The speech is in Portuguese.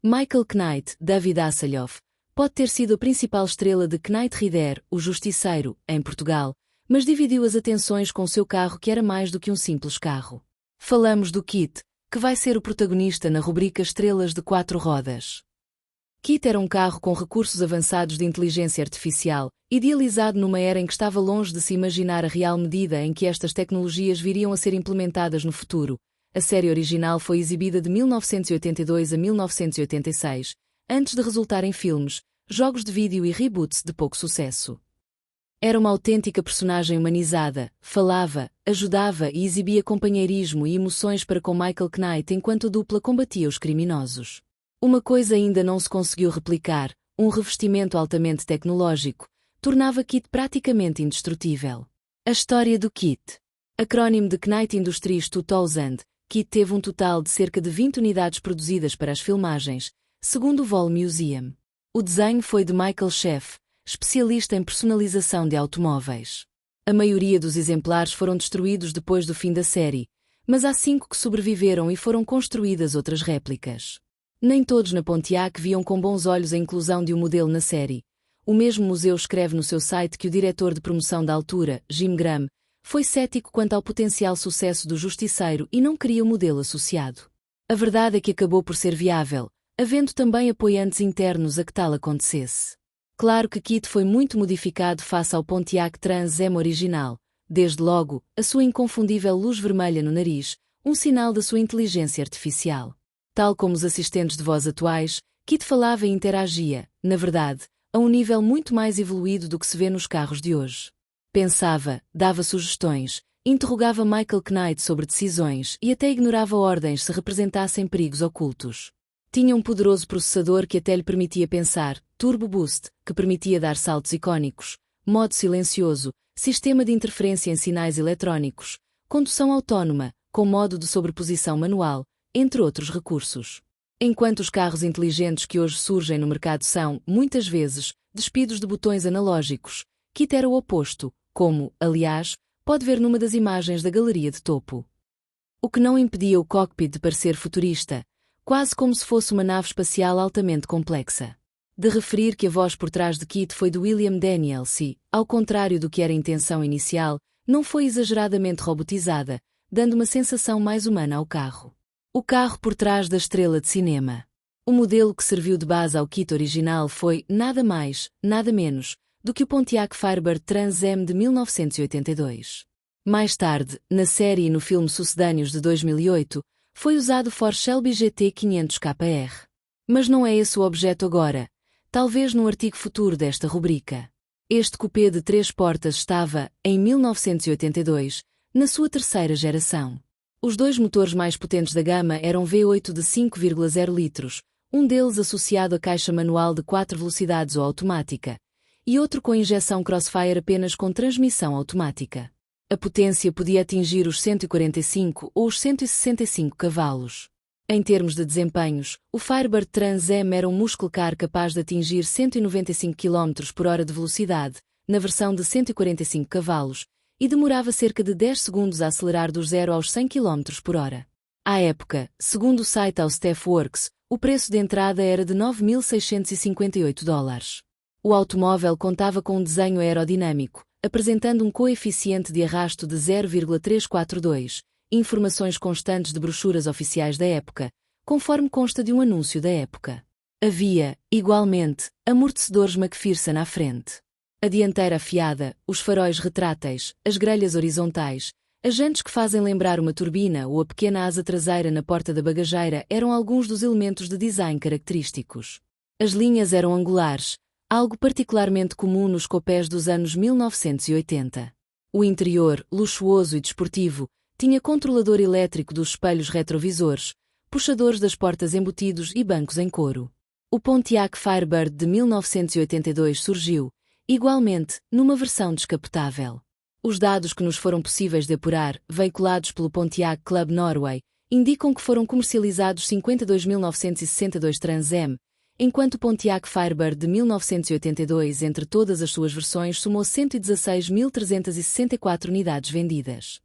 Michael Knight, David Hasselhoff, pode ter sido a principal estrela de Knight Ridder, o Justiceiro, em Portugal, mas dividiu as atenções com seu carro que era mais do que um simples carro. Falamos do KITT, que vai ser o protagonista na rubrica Estrelas de 4 rodas. KITT era um carro com recursos avançados de inteligência artificial, idealizado numa era em que estava longe de se imaginar a real medida em que estas tecnologias viriam a ser implementadas no futuro. A série original foi exibida de 1982 a 1986, antes de resultar em filmes, jogos de vídeo e reboots de pouco sucesso. Era uma autêntica personagem humanizada, falava, ajudava e exibia companheirismo e emoções para com Michael Knight enquanto a dupla combatia os criminosos. Uma coisa ainda não se conseguiu replicar, um revestimento altamente tecnológico, tornava KITT praticamente indestrutível. A história do KITT. Acrónimo de Knight Industries 2000, KITT teve um total de cerca de 20 unidades produzidas para as filmagens, segundo o Vol Museum. O desenho foi de Michael Sheff, especialista em personalização de automóveis. A maioria dos exemplares foram destruídos depois do fim da série, mas há 5 que sobreviveram e foram construídas outras réplicas. Nem todos na Pontiac viam com bons olhos a inclusão de um modelo na série. O mesmo museu escreve no seu site que o diretor de promoção da altura, Jim Graham, foi cético quanto ao potencial sucesso do Justiceiro e não queria o modelo associado. A verdade é que acabou por ser viável, havendo também apoiantes internos a que tal acontecesse. Claro que KITT foi muito modificado face ao Pontiac Trans Am original, desde logo, a sua inconfundível luz vermelha no nariz, um sinal da sua inteligência artificial. Tal como os assistentes de voz atuais, KITT falava e interagia, na verdade, a um nível muito mais evoluído do que se vê nos carros de hoje. Pensava, dava sugestões, interrogava Michael Knight sobre decisões e até ignorava ordens se representassem perigos ocultos. Tinha um poderoso processador que até lhe permitia pensar, Turbo Boost, que permitia dar saltos icónicos, modo silencioso, sistema de interferência em sinais eletrónicos, condução autónoma, com modo de sobreposição manual, entre outros recursos. Enquanto os carros inteligentes que hoje surgem no mercado são, muitas vezes, despidos de botões analógicos, KITT era o oposto, como, aliás, pode ver numa das imagens da galeria de topo. O que não impedia o cockpit de parecer futurista, quase como se fosse uma nave espacial altamente complexa. De referir que a voz por trás de KITT foi de William Daniels e, ao contrário do que era a intenção inicial, não foi exageradamente robotizada, dando uma sensação mais humana ao carro. O carro por trás da estrela de cinema. O modelo que serviu de base ao KITT original foi, nada mais, nada menos, do que o Pontiac Firebird Trans Am de 1982. Mais tarde, na série e no filme sucedâneos de 2008, foi usado o Ford Shelby GT 500KR. Mas não é esse o objeto agora, talvez num artigo futuro desta rubrica. Este coupé de 3 portas estava, em 1982, na sua terceira geração. Os 2 motores mais potentes da gama eram V8 de 5,0 litros, um deles associado a caixa manual de 4 velocidades ou automática, e outro com injeção Crossfire apenas com transmissão automática. A potência podia atingir os 145 ou os 165 cavalos. Em termos de desempenhos, o Firebird Trans Am era um muscle car capaz de atingir 195 km/h de velocidade, na versão de 145 cavalos, e demorava cerca de 10 segundos a acelerar dos 0 aos 100 km/h. À época, segundo o site Ausstafworks, o preço de entrada era de $9.658. O automóvel contava com um desenho aerodinâmico, apresentando um coeficiente de arrasto de 0,342, informações constantes de brochuras oficiais da época, conforme consta de um anúncio da época. Havia, igualmente, amortecedores McPherson à frente. A dianteira afiada, os faróis retráteis, as grelhas horizontais, as jantes que fazem lembrar uma turbina ou a pequena asa traseira na porta da bagageira eram alguns dos elementos de design característicos. As linhas eram angulares, algo particularmente comum nos coupés dos anos 1980. O interior, luxuoso e desportivo, tinha controlador elétrico dos espelhos retrovisores, puxadores das portas embutidos e bancos em couro. O Pontiac Firebird de 1982 surgiu, igualmente, numa versão descapotável. Os dados que nos foram possíveis de apurar, veiculados pelo Pontiac Club Norway, indicam que foram comercializados 52.962 Trans Am, enquanto o Pontiac Firebird de 1982 entre todas as suas versões somou 116.364 unidades vendidas.